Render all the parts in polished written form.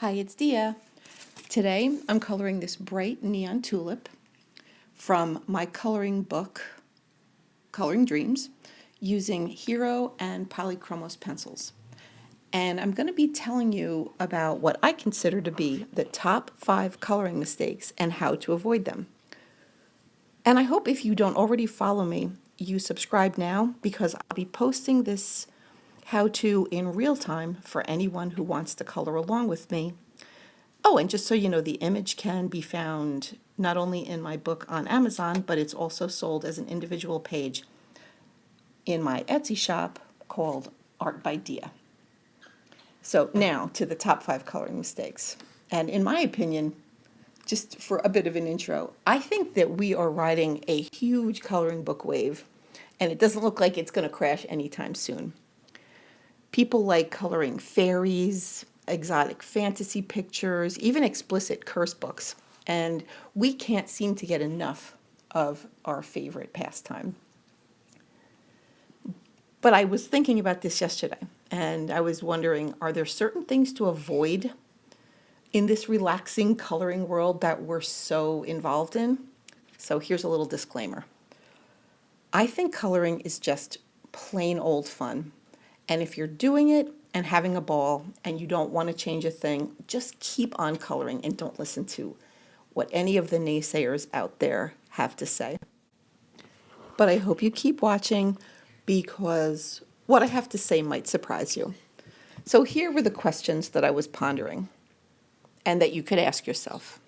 Hi, it's Dia. Today I'm coloring this bright neon tulip from my coloring book, Coloring Dreams, using Hero and Polychromos pencils. And I'm going to be telling you about what I consider to be the top 5 coloring mistakes and how to avoid them. And I hope if you don't already follow me, you subscribe now because I'll be posting this how-to in real time for anyone who wants to color along with me. Oh, and just so you know, the image can be found not only in my book on Amazon, but it's also sold as an individual page in my Etsy shop called Art by Dia. So now to the top 5 coloring mistakes. And in my opinion, just for a bit of an intro, I think that we are riding a huge coloring book wave, and it doesn't look like it's going to crash anytime soon. People like coloring fairies, exotic fantasy pictures, even explicit curse books, and we can't seem to get enough of our favorite pastime. But I was thinking about this yesterday, and I was wondering, are there certain things to avoid in this relaxing coloring world that we're so involved in? So here's a little disclaimer. I think coloring is just plain old fun. And if you're doing it and having a ball and you don't want to change a thing, just keep on coloring and don't listen to what any of the naysayers out there have to say. But I hope you keep watching because what I have to say might surprise you. So here were the questions that I was pondering and that you could ask yourself.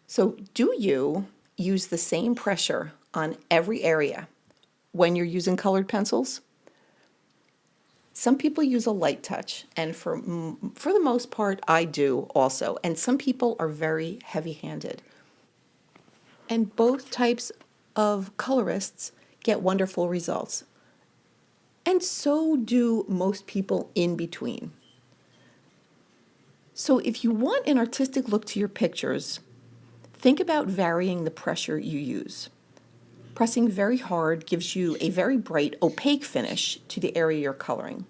So do you use the same pressure on every area when you're using colored pencils? Some people use a light touch, and for the most part, I do also. And some people are very heavy-handed. And both types of colorists get wonderful results. And so do most people in between. So if you want an artistic look to your pictures, think about varying the pressure you use. Pressing very hard gives you a very bright, opaque finish to the area you're coloring.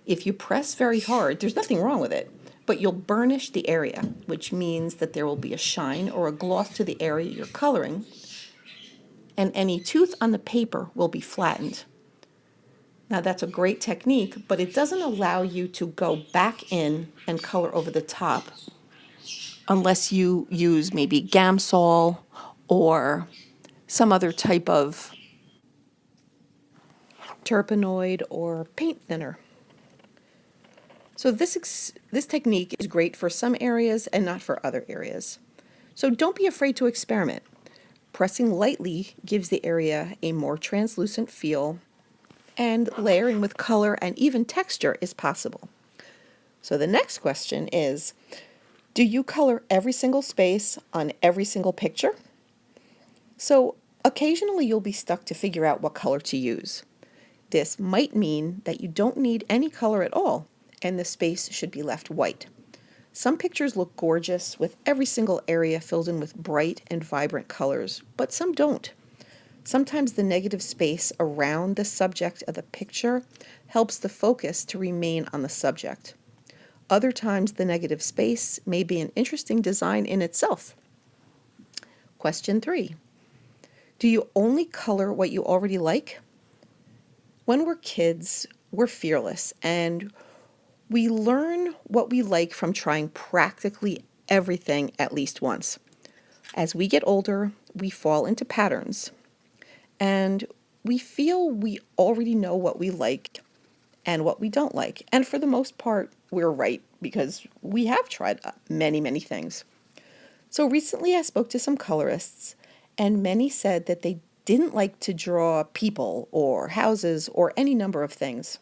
If you press very hard, there's nothing wrong with it, but you'll burnish the area, which means that there will be a shine or a gloss to the area you're coloring, and any tooth on the paper will be flattened. Now that's a great technique, but it doesn't allow you to go back in and color over the top unless you use maybe Gamsol or some other type of terpenoid or paint thinner. So this technique is great for some areas and not for other areas. So don't be afraid to experiment. Pressing lightly gives the area a more translucent feel, and layering with color and even texture is possible. So the next question is, do you color every single space on every single picture? So occasionally you'll be stuck to figure out what color to use. This might mean that you don't need any color at all, and the space should be left white. Some pictures look gorgeous with every single area filled in with bright and vibrant colors, but some don't. Sometimes the negative space around the subject of the picture helps the focus to remain on the subject. Other times the negative space may be an interesting design in itself. Question 3. Do you only color what you already like? When we're kids, we're fearless, and we learn what we like from trying practically everything at least once. As we get older, we fall into patterns, and we feel we already know what we like and what we don't like. And for the most part, we're right because we have tried many, many things. So recently I spoke to some colorists, and many said that they didn't like to draw people or houses or any number of things.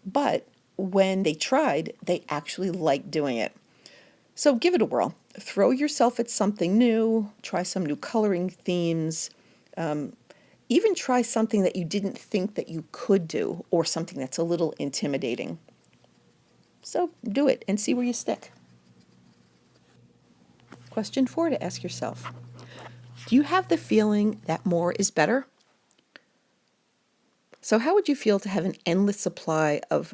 But when they tried, they actually liked doing it. So give it a whirl. Throw yourself at something new, try some new coloring themes, even try something that you didn't think that you could do or something that's a little intimidating. So do it and see where you stick. Question 4 to ask yourself. Do you have the feeling that more is better? So how would you feel to have an endless supply of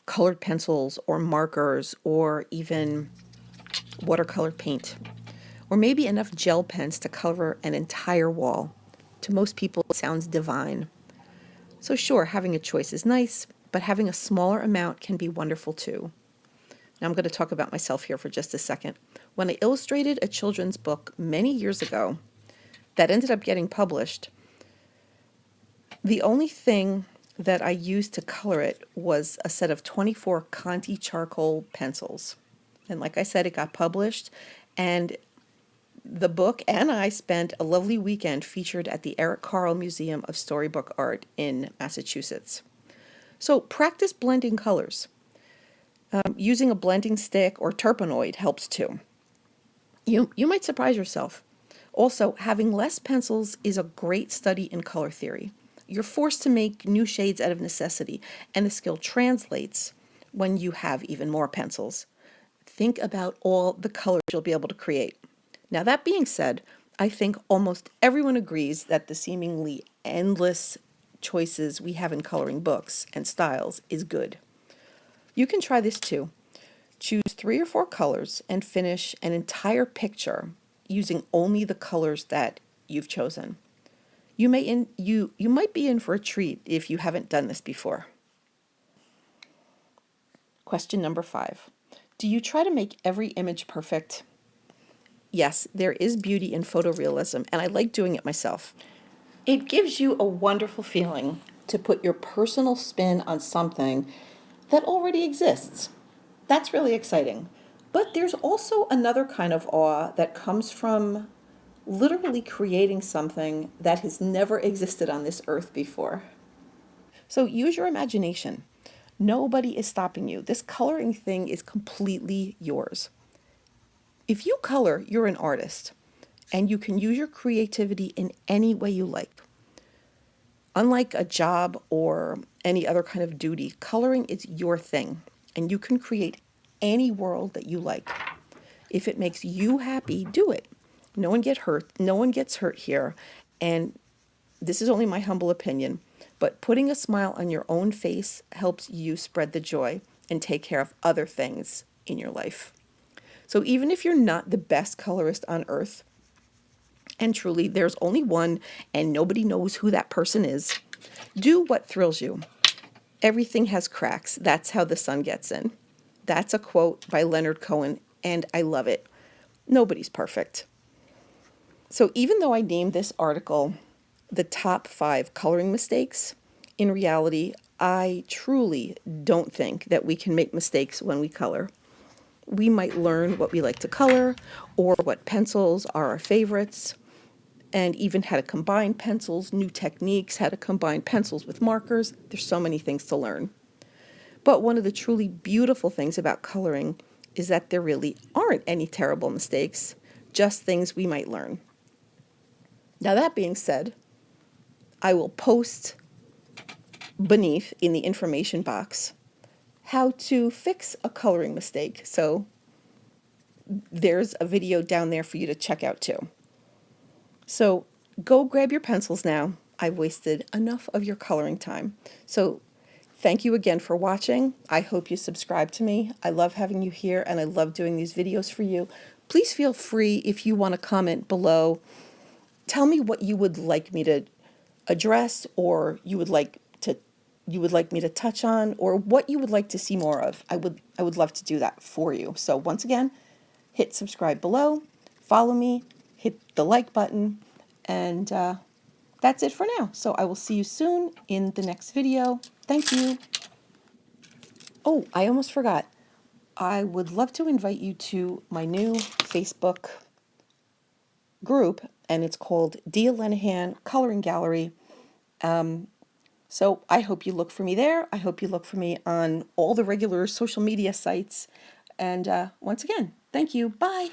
colored pencils or markers or even watercolor paint, or maybe enough gel pens to cover an entire wall. To most people, it sounds divine. So sure, having a choice is nice, but having a smaller amount can be wonderful too. Now I'm going to talk about myself here for just a second. When I illustrated a children's book many years ago that ended up getting published, the only thing that I used to color it was a set of 24 Conti charcoal pencils. And like I said, it got published, and the book and I spent a lovely weekend featured at the Eric Carle Museum of Storybook Art in Massachusetts. So practice blending colors. Using a blending stick or turpenoid helps too. You might surprise yourself. Also, having less pencils is a great study in color theory. You're forced to make new shades out of necessity, and the skill translates when you have even more pencils. Think about all the colors you'll be able to create. Now, that being said, I think almost everyone agrees that the seemingly endless choices we have in coloring books and styles is good. You can try this too. Choose 3 or 4 colors and finish an entire picture using only the colors that you've chosen. You might be in for a treat if you haven't done this before. Question number 5. Do you try to make every image perfect? Yes, there is beauty in photorealism, and I like doing it myself. It gives you a wonderful feeling to put your personal spin on something that already exists. That's really exciting. But there's also another kind of awe that comes from literally creating something that has never existed on this earth before. So use your imagination. Nobody is stopping you. This coloring thing is completely yours. If you color, you're an artist, and you can use your creativity in any way you like. Unlike a job or any other kind of duty, coloring is your thing, and you can create any world that you like. If it makes you happy, do it. No one gets hurt here, and this is only my humble opinion, but putting a smile on your own face helps you spread the joy and take care of other things in your life. So even if you're not the best colorist on earth, and truly there's only one and nobody knows who that person is, do what thrills you. Everything has cracks. That's how the sun gets in. That's a quote by Leonard Cohen, and I love it. Nobody's perfect. So even though I named this article the top 5 coloring mistakes, in reality, I truly don't think that we can make mistakes when we color. We might learn what we like to color, or what pencils are our favorites, and even how to combine pencils, new techniques, how to combine pencils with markers. There's so many things to learn. But one of the truly beautiful things about coloring is that there really aren't any terrible mistakes, just things we might learn. Now, that being said, I will post beneath in the information box how to fix a coloring mistake. So there's a video down there for you to check out too. So go grab your pencils now. I've wasted enough of your coloring time. So thank you again for watching. I hope you subscribe to me. I love having you here, and I love doing these videos for you. Please feel free, if you want to comment below, tell me what you would like me to address, or you would like me to touch on, or what you would like to see more of. I would love to do that for you. So once again, hit subscribe below, follow me, hit the like button, and that's it for now. So I will see you soon in the next video. Thank you. Oh, I almost forgot. I would love to invite you to my new Facebook group, and it's called Dia Lenihan Coloring Gallery. So I hope you look for me there. I hope you look for me on all the regular social media sites. And once again, thank you. Bye.